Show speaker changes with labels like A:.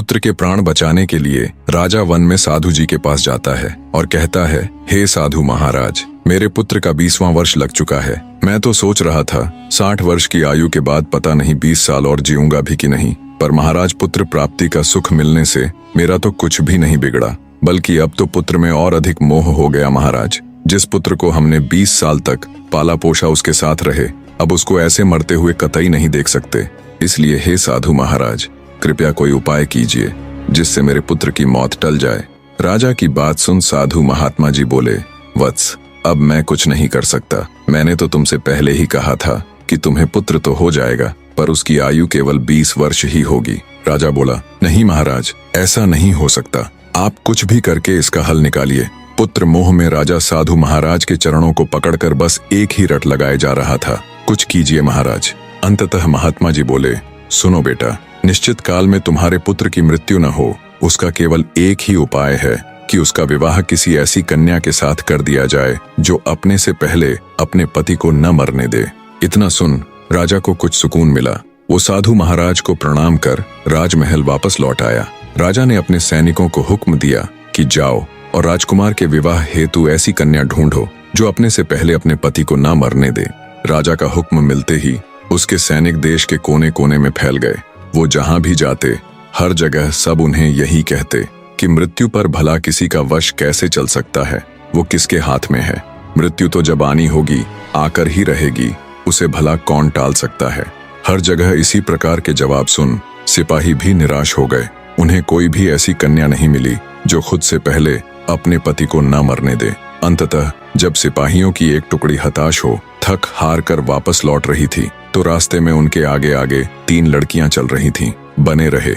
A: पुत्र के प्राण बचाने के लिए राजा वन में साधु जी के पास जाता है और कहता है, हे साधु महाराज, मेरे पुत्र का 20वां वर्ष लग चुका है। मैं तो सोच रहा था 60 वर्ष की आयु के बाद पता नहीं 20 साल और जीऊंगा भी कि नहीं, पर महाराज पुत्र प्राप्ति का सुख मिलने से मेरा तो कुछ भी नहीं बिगड़ा, बल्कि अब तो पुत्र में और अधिक मोह हो गया महाराज। जिस पुत्र को हमने 20 साल तक पाला पोषा उसके साथ रहे, अब उसको ऐसे मरते हुए कतई नहीं देख सकते। इसलिए हे साधु महाराज, कृपया कोई उपाय कीजिए जिससे मेरे पुत्र की मौत टल जाए। राजा की बात सुन साधु महात्मा जी बोले, वत्स, अब मैं कुछ नहीं कर सकता। मैंने तो तुमसे पहले ही कहा था कि तुम्हें पुत्र तो हो जाएगा, पर उसकी आयु केवल 20 वर्ष ही होगी। राजा बोला, नहीं महाराज, ऐसा नहीं हो सकता। आप कुछ भी करके इसका हल निकालिए। पुत्र मोह में राजा साधु महाराज के चरणों को पकड़कर बस एक ही रट लगाए जा रहा था, कुछ कीजिए महाराज। अंततः महात्मा जी बोले, सुनो बेटा, निश्चित काल में तुम्हारे पुत्र की मृत्यु न हो, उसका केवल एक ही उपाय है कि उसका विवाह किसी ऐसी कन्या के साथ कर दिया जाए जो अपने से पहले अपने पति को न मरने दे। इतना सुन राजा को कुछ सुकून मिला। वो साधु महाराज को प्रणाम कर राजमहल वापस लौट आया। राजा ने अपने सैनिकों को हुक्म दिया कि जाओ और राजकुमार के विवाह हेतु ऐसी कन्या ढूंढो जो अपने से पहले अपने पति को न मरने दे। राजा का हुक्म मिलते ही उसके सैनिक देश के कोने कोने में फैल गए। वो जहां भी जाते हर जगह सब उन्हें यही कहते कि मृत्यु पर भला किसी का वश कैसे चल सकता है, वो किसके हाथ में है। मृत्यु तो जब आनी होगी आकर ही रहेगी, उसे भला कौन टाल सकता है। हर जगह इसी प्रकार के जवाब सुन सिपाही भी निराश हो गए। उन्हें कोई भी ऐसी कन्या नहीं मिली जो खुद से पहले अपने पति को न मरने दे। अंततः जब सिपाहियों की एक टुकड़ी हताश हो थक हार कर वापस लौट रही थी तो रास्ते में उनके आगे आगे 3 लड़कियां चल रही थीं। बने रहे।